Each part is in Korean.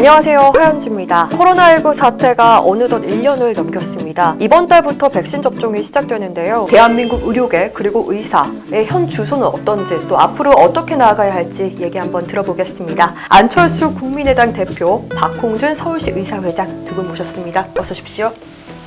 안녕하세요, 화연지입니다. 코로나19 사태가 어느덧 1년을 넘겼습니다. 이번 달부터 백신 접종이 시작되는데요. 대한민국 의료계 그리고 의사의 현 주소는 어떤지 또 앞으로 어떻게 나아가야 할지 얘기 한번 들어보겠습니다. 안철수 국민의당 대표, 박홍준 서울시 의사회장 두 분 모셨습니다. 어서 오십시오.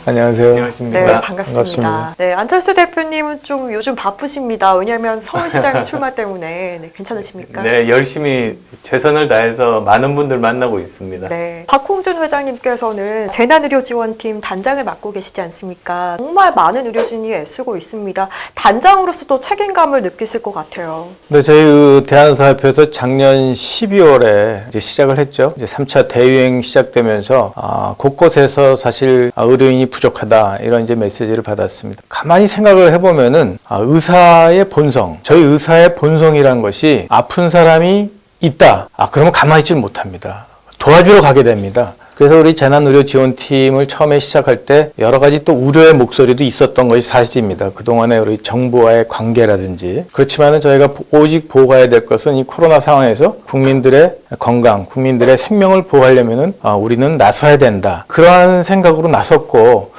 안녕하세요. 안녕하십니까. 네, 반갑습니다. 네, 안철수 대표님은 좀 요즘 바쁘십니다. 왜냐하면 서울시장 출마 때문에. 네, 괜찮으십니까? 네, 열심히 최선을 다해서 많은 분들 만나고 있습니다. 네, 박홍준 회장님께서는 재난의료지원팀 단장을 맡고 계시지 않습니까? 정말 많은 의료진이 애쓰고 있습니다. 단장으로서도 책임감을 느끼실 것 같아요. 네, 저희 대한의사협회에서 작년 12월에 이제 시작을 했죠. 이제 3차 대유행 시작되면서 곳곳에서 사실 의료인이 부족하다 이런 이제 메시지를 받았습니다. 가만히 생각을 해보면은 의사의 본성, 저희 의사의 본성이란 것이 아픈 사람이 있다. 그러면 가만히 있지는 못합니다. 도와주러 가게 됩니다. 그래서 우리 재난의료지원팀을 처음에 시작할 때 여러 가지 또 우려의 목소리도 있었던 것이 사실입니다. 그동안에 우리 정부와의 관계라든지. 그렇지만은 저희가 오직 보호해야 될 것은 이 코로나 상황에서 국민들의 건강, 국민들의 생명을 보호하려면은 우리는 나서야 된다. 그러한 생각으로 나섰고,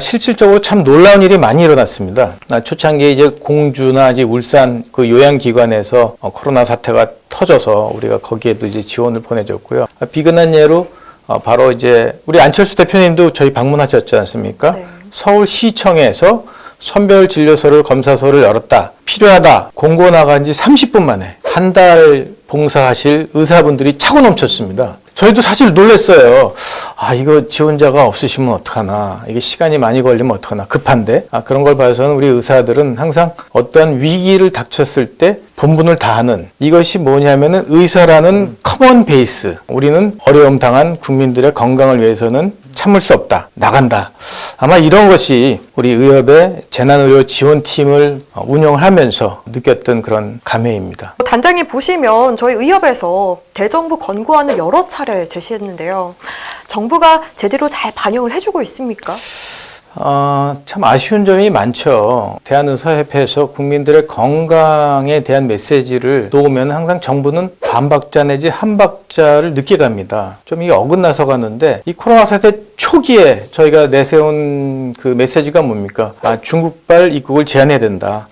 실질적으로 참 놀라운 일이 많이 일어났습니다. 초창기에 이제 공주나 이제 울산 그 요양기관에서 코로나 사태가 터져서 우리가 거기에도 이제 지원을 보내줬고요. 비근한 예로 바로 이제 우리 안철수 대표님도 저희 방문하셨지 않습니까? 네. 서울시청에서 선별진료소를 검사소를 열었다. 필요하다. 공고 나간 지 30분 만에 한 달 봉사하실 의사분들이 차고 넘쳤습니다. 저희도 사실 놀랐어요. 이거 지원자가 없으시면 어떡하나. 이게 시간이 많이 걸리면 어떡하나. 급한데. 그런 걸 봐서는 우리 의사들은 항상 어떠한 위기를 닥쳤을 때 본분을 다하는, 이것이 뭐냐면은 의사라는 커먼 베이스. 우리는 어려움 당한 국민들의 건강을 위해서는 참을 수 없다. 나간다. 아마 이런 것이 우리 의협의 재난의료지원팀을 운영하면서 느꼈던 그런 감회입니다. 단장님 보시면 저희 의협에서 대정부 권고안을 여러 차례 제시했는데요. 정부가 제대로 잘 반영을 해주고 있습니까? 참 아쉬운 점이 많죠. 대한의사협회에서 국민들의 건강에 대한 메시지를 놓으면 항상 정부는 반박자 내지 한박자를 늦게 갑니다. 좀 이게 어긋나서 가는데, 이 코로나 사태 초기에 저희가 내세운 그 메시지가 뭡니까? 중국발 입국을 제한해야 된다.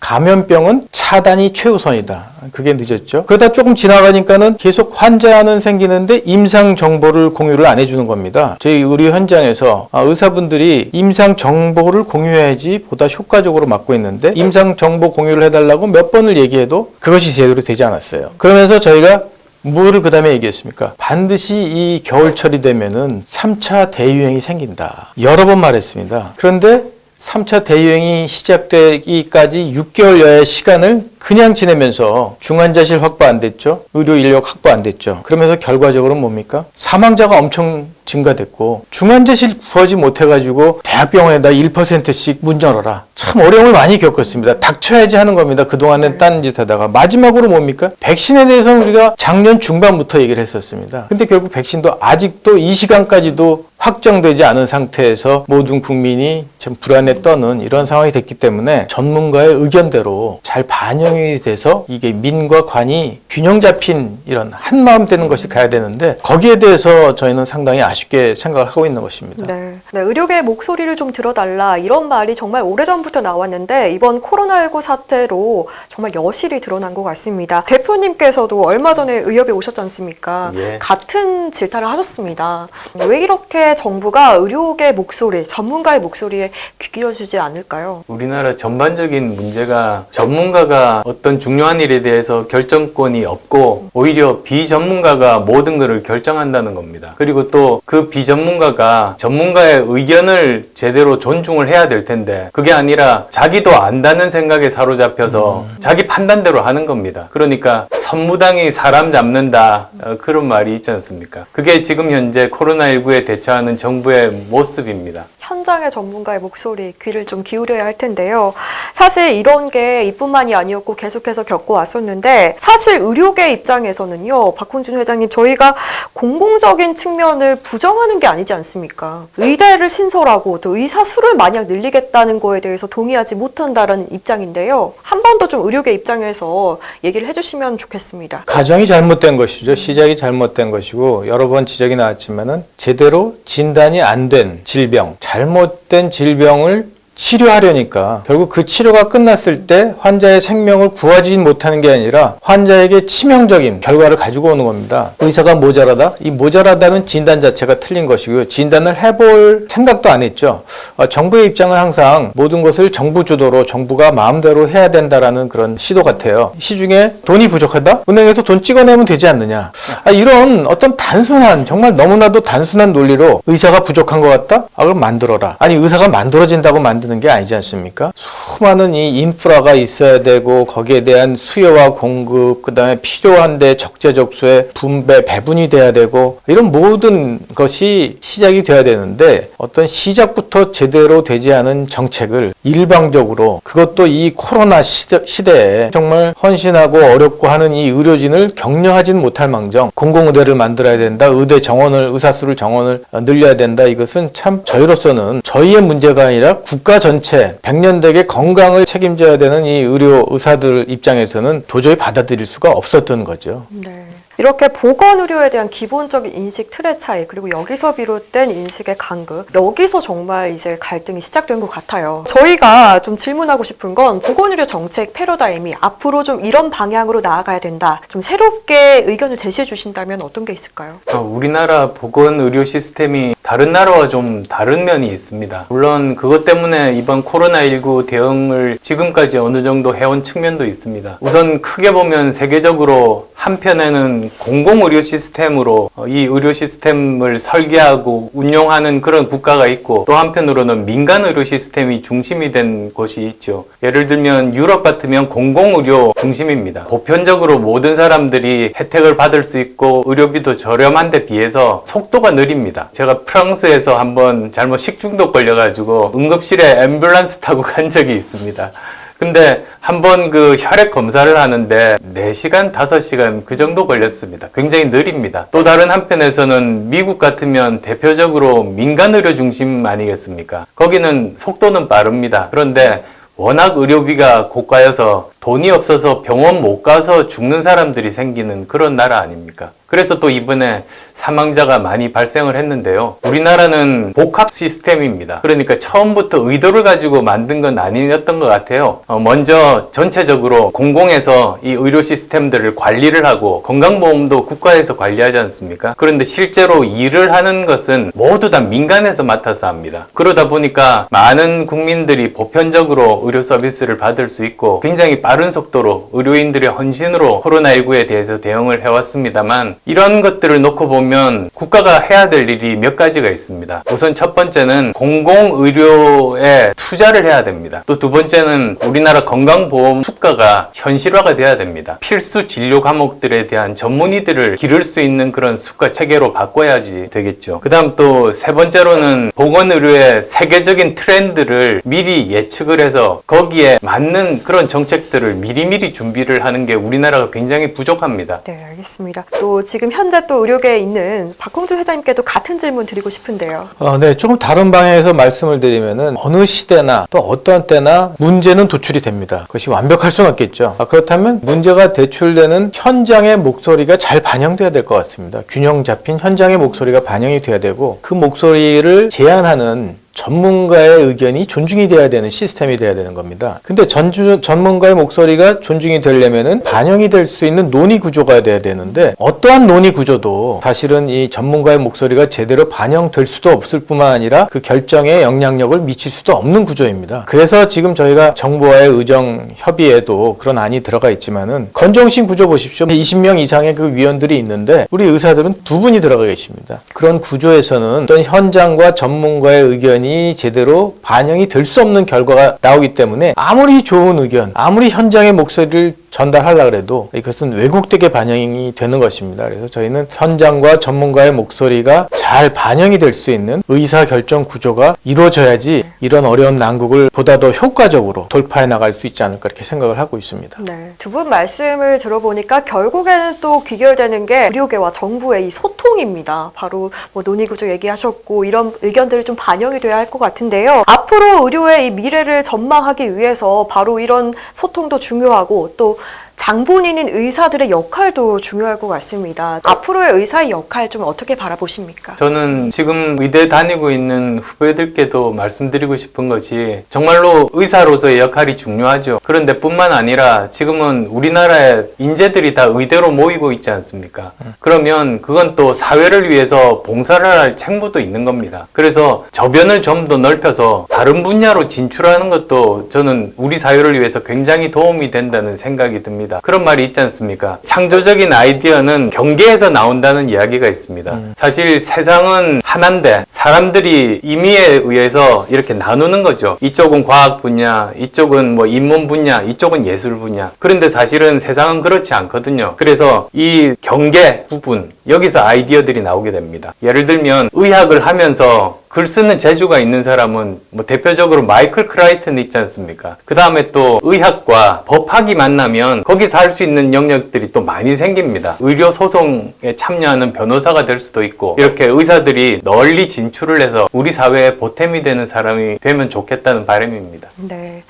감염병은 차단이 최우선이다. 그게 늦었죠. 그러다 조금 지나가니까는 계속 환자는 생기는데 임상 정보를 공유를 안 해주는 겁니다. 저희 의료 현장에서 의사분들이 임상 정보를 공유해야지 보다 효과적으로 막고 있는데, 임상 정보 공유를 해달라고 몇 번을 얘기해도 그것이 제대로 되지 않았어요. 그러면서 저희가 뭐를 그 다음에 얘기했습니까? 반드시 이 겨울철이 되면은 3차 대유행이 생긴다. 여러 번 말했습니다. 그런데 3차 대유행이 시작되기까지 6개월여의 시간을 그냥 지내면서 중환자실 확보 안 됐죠. 의료 인력 확보 안 됐죠. 그러면서 결과적으로 뭡니까? 사망자가 엄청 증가됐고, 중환자실 구하지 못해가지고 대학병원에다 1%씩 문 열어라. 참 어려움을 많이 겪었습니다. 닥쳐야지 하는 겁니다. 그동안은 딴 짓 하다가. 마지막으로 뭡니까? 백신에 대해서는 우리가 작년 중반부터 얘기를 했었습니다. 근데 결국 백신도 아직도 이 시간까지도 확정되지 않은 상태에서 모든 국민이 참 불안에 떠는 이런 상황이 됐기 때문에 전문가의 의견대로 잘 반영이 돼서 이게 민과 관이 균형 잡힌 이런 한마음 되는 것이 가야 되는데, 거기에 대해서 저희는 상당히 아쉽게 생각을 하고 있는 것입니다. 네, 의료계의 목소리를 좀 들어달라, 이런 말이 정말 오래전부터 나왔는데 이번 코로나19 사태로 정말 여실히 드러난 것 같습니다. 대표님께서도 얼마 전에 의협에 오셨지 않습니까? 예. 같은 질타를 하셨습니다. 왜 이렇게 정부가 의료계 목소리, 전문가의 목소리에 귀 기울여주지 않을까요? 우리나라 전반적인 문제가 전문가가 어떤 중요한 일에 대해서 결정권이 없고 오히려 비전문가가 모든 것을 결정한다는 겁니다. 그리고 또 그 비전문가가 전문가의 의견을 제대로 존중을 해야 될 텐데, 그게 아니라 자기도 안다는 생각에 사로잡혀서 자기 판단대로 하는 겁니다. 그러니까 선무당이 사람 잡는다, 그런 말이 있지 않습니까? 그게 지금 현재 코로나19에 대처하는 정부의 모습입니다. 현장의 전문가의 목소리, 귀를 좀 기울여야 할 텐데요. 사실 이런 게 이뿐만이 아니었고 겪고 계속해서 겪어왔었는데 사실 의료계 입장에서는요, 박홍준 회장님, 저희가 공공적인 측면을 부정하는 게 아니지 않습니까? 의대를 신설하고 또 의사 수를 만약 늘리겠다는 거에 대해서 동의하지 못한다라는 입장인데요. 한 번 더 좀 의료계 입장에서 얘기를 해주시면 좋겠습니다. 가정이 잘못된 것이죠. 시작이 잘못된 것이고 여러 번 지적이 나왔지만은 제대로 진단이 안 된 질병, 잘못된 질병을 치료하려니까 결국 그 치료가 끝났을 때 환자의 생명을 구하지 못하는 게 아니라 환자에게 치명적인 결과를 가지고 오는 겁니다. 의사가 모자라다? 이 모자라다는 진단 자체가 틀린 것이고요. 진단을 해볼 생각도 안 했죠. 정부의 입장은 항상 모든 것을 정부 주도로 정부가 마음대로 해야 된다라는 그런 시도 같아요. 시중에 돈이 부족하다? 은행에서 돈 찍어내면 되지 않느냐. 이런 어떤 단순한, 정말 너무나도 단순한 논리로 의사가 부족한 것 같다? 그럼 만들어라. 아니, 의사가 만들어진다고 만드는 게 아니지 않습니까? 수많은 이 인프라가 있어야 되고 거기에 대한 수요와 공급, 그다음에 필요한데 적재적소에 분배, 배분이 돼야 되고 이런 모든 것이 시작이 돼야 되는데 어떤 시작부터 제대로 되지 않은 정책을 일방적으로, 그것도 이 코로나 시대에 정말 헌신하고 어렵고 하는 이 의료진을 격려하지는 못할 망정 공공의대를 만들어야 된다, 의사 수를 정원을 늘려야 된다. 이것은 참 저희로서는 저희의 문제가 아니라 국가 전체 100년대의 건강을 책임져야 되는 이 의료 의사들 입장에서는 도저히 받아들일 수가 없었던 거죠. 네. 이렇게 보건의료에 대한 기본적인 인식 틀의 차이, 그리고 여기서 비롯된 인식의 간극, 여기서 정말 이제 갈등이 시작된 것 같아요. 저희가 좀 질문하고 싶은 건 보건의료 정책 패러다임이 앞으로 좀 이런 방향으로 나아가야 된다, 좀 새롭게 의견을 제시해 주신다면 어떤 게 있을까요? 우리나라 보건의료 시스템이 다른 나라와 좀 다른 면이 있습니다. 물론 그것 때문에 이번 코로나19 대응을 지금까지 어느 정도 해온 측면도 있습니다. 우선 크게 보면 세계적으로 한편에는 공공의료 시스템으로 이 의료 시스템을 설계하고 운용하는 그런 국가가 있고, 또 한편으로는 민간 의료 시스템이 중심이 된 곳이 있죠. 예를 들면 유럽 같으면 공공의료 중심입니다. 보편적으로 모든 사람들이 혜택을 받을 수 있고 의료비도 저렴한 데 비해서 속도가 느립니다. 제가 프랑스에서 한번 잘못 식중독 걸려가지고 응급실에 앰뷸런스 타고 간 적이 있습니다. 근데 한번 그 혈액 검사를 하는데 4시간, 5시간 그 정도 걸렸습니다. 굉장히 느립니다. 또 다른 한편에서는 미국 같으면 대표적으로 민간 의료 중심 아니겠습니까? 거기는 속도는 빠릅니다. 그런데 워낙 의료비가 고가여서 돈이 없어서 병원 못 가서 죽는 사람들이 생기는 그런 나라 아닙니까? 그래서 또 이번에 사망자가 많이 발생을 했는데요. 우리나라는 복합 시스템입니다. 그러니까 처음부터 의도를 가지고 만든 건 아니었던 것 같아요. 먼저 전체적으로 공공에서 이 의료 시스템들을 관리를 하고 건강보험도 국가에서 관리하지 않습니까? 그런데 실제로 일을 하는 것은 모두 다 민간에서 맡아서 합니다. 그러다 보니까 많은 국민들이 보편적으로 의료 서비스를 받을 수 있고 굉장히 빠른 속도로 의료인들의 헌신으로 코로나19에 대해서 대응을 해왔습니다만, 이런 것들을 놓고 보면 국가가 해야 될 일이 몇 가지가 있습니다. 우선 첫 번째는 공공의료에 투자를 해야 됩니다. 또 두 번째는 우리나라 건강보험 수가가 현실화가 돼야 됩니다. 필수 진료 과목들에 대한 전문의들을 기를 수 있는 그런 수가 체계로 바꿔야지 되겠죠. 그 다음 또 세 번째로는 보건의료의 세계적인 트렌드를 미리 예측을 해서 거기에 맞는 그런 정책들을 미리미리 준비를 하는 게 우리나라가 굉장히 부족합니다. 네, 알겠습니다. 또 지금 현재 또 의료계에 있는 박홍준 회장님께도 같은 질문 드리고 싶은데요. 네, 조금 다른 방향에서 말씀을 드리면은 어느 시대나 또 어떤 때나 문제는 도출이 됩니다. 그것이 완벽할 수는 없겠죠. 그렇다면 문제가 대출되는 현장의 목소리가 잘 반영돼야 될 것 같습니다. 균형 잡힌 현장의 목소리가 반영이 돼야 되고, 그 목소리를 제안하는 전문가의 의견이 존중이 돼야 되는 시스템이 돼야 되는 겁니다. 근데 전문가의 목소리가 존중이 되려면은 반영이 될 수 있는 논의 구조가 돼야 되는데, 어떠한 논의 구조도 사실은 이 전문가의 목소리가 제대로 반영될 수도 없을 뿐만 아니라 그 결정에 영향력을 미칠 수도 없는 구조입니다. 그래서 지금 저희가 정부와의 의정 협의에도 그런 안이 들어가 있지만은, 건정심 구조 보십시오. 20명 이상의 그 위원들이 있는데 우리 의사들은 2분이 들어가 계십니다. 그런 구조에서는 어떤 현장과 전문가의 의견이 의견이 제대로 반영이 될 수 없는 결과가 나오기 때문에 아무리 좋은 의견, 아무리 현장의 목소리를 전달하려고 해도 이것은 왜곡되게 반영이 되는 것입니다. 그래서 저희는 현장과 전문가의 목소리가 잘 반영이 될 수 있는 의사결정 구조가 이루어져야지 이런 어려운 난국을 보다 더 효과적으로 돌파해 나갈 수 있지 않을까 이렇게 생각을 하고 있습니다. 네, 두 분 말씀을 들어보니까 결국에는 또 귀결되는 게 의료계와 정부의 이 소통입니다. 바로 뭐 논의구조 얘기하셨고 이런 의견들이 좀 반영이 돼야 할 것 같은데요. 앞으로 의료의 이 미래를 전망하기 위해서 바로 이런 소통도 중요하고 또 장본인인 의사들의 역할도 중요할 것 같습니다. 앞으로의 의사의 역할 좀 어떻게 바라보십니까? 저는 지금 의대 다니고 있는 후배들께도 말씀드리고 싶은 것이 정말로 의사로서의 역할이 중요하죠. 그런데 뿐만 아니라 지금은 우리나라에 인재들이 다 의대로 모이고 있지 않습니까? 그러면 그건 또 사회를 위해서 봉사를 할 책무도 있는 겁니다. 그래서 저변을 좀 더 넓혀서 다른 분야로 진출하는 것도 저는 우리 사회를 위해서 굉장히 도움이 된다는 생각이 듭니다. 그런 말이 있지 않습니까? 창조적인 아이디어는 경계에서 나온다는 이야기가 있습니다. 사실 세상은 하나인데 사람들이 임의에 의해서 이렇게 나누는 거죠. 이쪽은 과학 분야, 이쪽은 뭐 인문 분야, 이쪽은 예술 분야. 그런데 사실은 세상은 그렇지 않거든요. 그래서 이 경계 부분, 여기서 아이디어들이 나오게 됩니다. 예를 들면 의학을 하면서 글 쓰는 재주가 있는 사람은 뭐 대표적으로 마이클 크라이튼 있지 않습니까? 그 다음에 또 의학과 법학이 만나면 거기서 할 수 있는 영역들이 또 많이 생깁니다. 의료 소송에 참여하는 변호사가 될 수도 있고 이렇게 의사들이 널리 진출을 해서 우리 사회에 보탬이 되는 사람이 되면 좋겠다는 바람입니다. 네,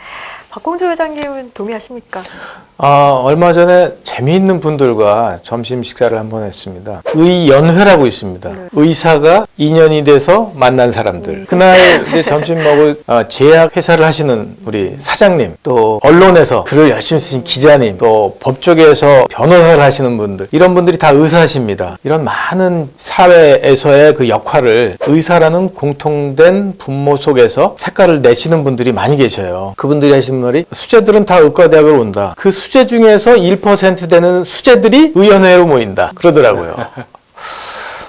박공주 회장님은 동의하십니까? 얼마 전에 재미있는 분들과 점심 식사를 한번 했습니다. 의연회라고 있습니다. 네. 의사가 인연이 돼서 만난 사람들. 그날 이제 점심 먹을 제약 회사를 하시는 우리 사장님, 또 언론에서 글을 열심히 쓰신 기자님, 또 법조계에서 변호사를 하시는 분들, 이런 분들이 다 의사십니다. 이런 많은 사회에서의 그 역할을 의사라는 공통된 분모 속에서 색깔을 내시는 분들이 많이 계셔요. 그분들이 하시는 말이 수재들은 다 의과대학을 온다. 그 수재 중에서 1% 되는 수재들이 의연회로 모인다. 그러더라고요.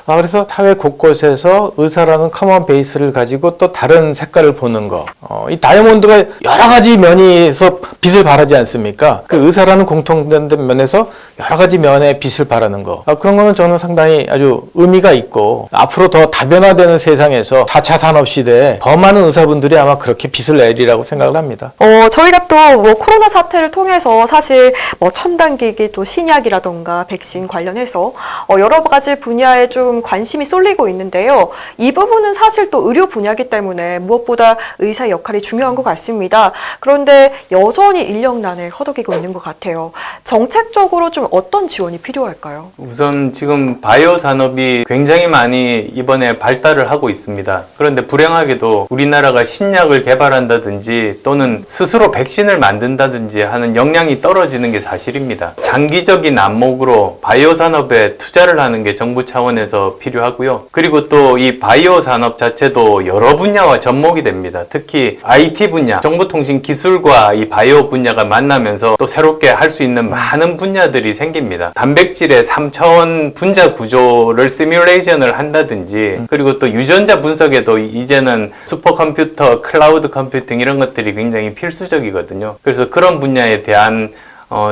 그래서 사회 곳곳에서 의사라는 커먼 베이스를 가지고 또 다른 색깔을 보는 거. 이 다이아몬드가 여러 가지 면에서 빛을 발하지 않습니까? 그 의사라는 공통된 면에서 여러 가지 면에 빛을 발하는 거. 그런 거는 저는 상당히 아주 의미가 있고 앞으로 더 다변화되는 세상에서 4차 산업시대에 더 많은 의사분들이 아마 그렇게 빛을 내리라고 생각을 합니다. 저희가 또 뭐 코로나 사태를 통해서 사실 뭐 첨단기기 또 신약이라던가 백신 관련해서 여러 가지 분야에 좀 관심이 쏠리고 있는데요. 이 부분은 사실 또 의료 분야이기 때문에 무엇보다 의사의 역할이 중요한 것 같습니다. 그런데 여전히 인력난에 허덕이고 있는 것 같아요. 정책적으로 좀 어떤 지원이 필요할까요? 우선 지금 바이오 산업이 굉장히 많이 이번에 발달을 하고 있습니다. 그런데 불행하게도 우리나라가 신약을 개발한다든지 또는 스스로 백신을 만든다든지 하는 역량이 떨어지는 게 사실입니다. 장기적인 안목으로 바이오 산업에 투자를 하는 게 정부 차원에서 필요하고요. 그리고 또 이 바이오 산업 자체도 여러 분야와 접목이 됩니다. 특히 IT 분야, 정보통신기술과 이 바이오 분야가 만나면서 또 새롭게 할 수 있는 많은 분야들이 생깁니다. 단백질의 3차원 분자 구조를 시뮬레이션을 한다든지 그리고 또 유전자 분석에도 이제는 슈퍼컴퓨터, 클라우드 컴퓨팅 이런 것들이 굉장히 필수적이거든요. 그래서 그런 분야에 대한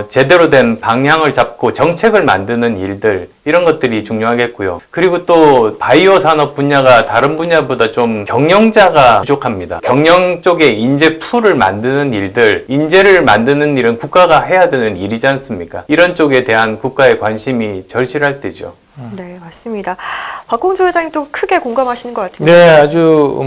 제대로 된 방향을 잡고 정책을 만드는 일들 이런 것들이 중요하겠고요. 그리고 또 바이오 산업 분야가 다른 분야보다 좀 경영자가 부족합니다. 경영 쪽에 인재 풀을 만드는 일들, 인재를 만드는 일은 국가가 해야 되는 일이지 않습니까? 이런 쪽에 대한 국가의 관심이 절실할 때죠. 네, 맞습니다. 박공주 회장님도 크게 공감하시는 것 같은데. 네, 아주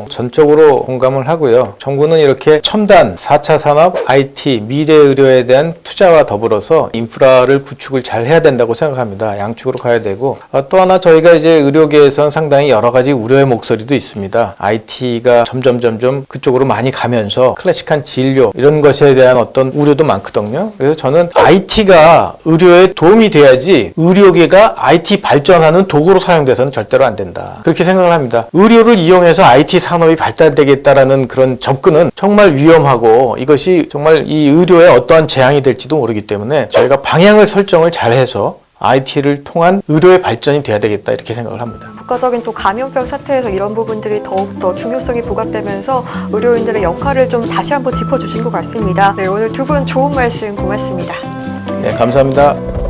전적으로 공감을 하고요. 정부는 이렇게 첨단 4차 산업, IT, 미래 의료에 대한 투자와 더불어서 인프라를 구축을 잘 해야 된다고 생각합니다. 양축으로 가야 되고 또 하나 저희가 이제 의료계에서는 상당히 여러 가지 우려의 목소리도 있습니다. IT가 점점 그쪽으로 많이 가면서 클래식한 진료 이런 것에 대한 어떤 우려도 많거든요. 그래서 저는 IT가 의료에 도움이 돼야지 의료계가 IT 발전하는 도구로 사용돼서는 절대로 안 된다. 그렇게 생각을 합니다. 의료를 이용해서 IT 산업이 발달되겠다라는 그런 접근은 정말 위험하고 이것이 정말 이 의료에 어떠한 재앙이 될지도 모르기 때문에 저희가 방향을 설정을 잘해서 IT를 통한 의료의 발전이 돼야 되겠다 이렇게 생각을 합니다. 국가적인 또 감염병 사태에서 이런 부분들이 더욱더 중요성이 부각되면서 의료인들의 역할을 좀 다시 한번 짚어주신 것 같습니다. 네, 오늘 두 분 좋은 말씀 고맙습니다. 네, 감사합니다.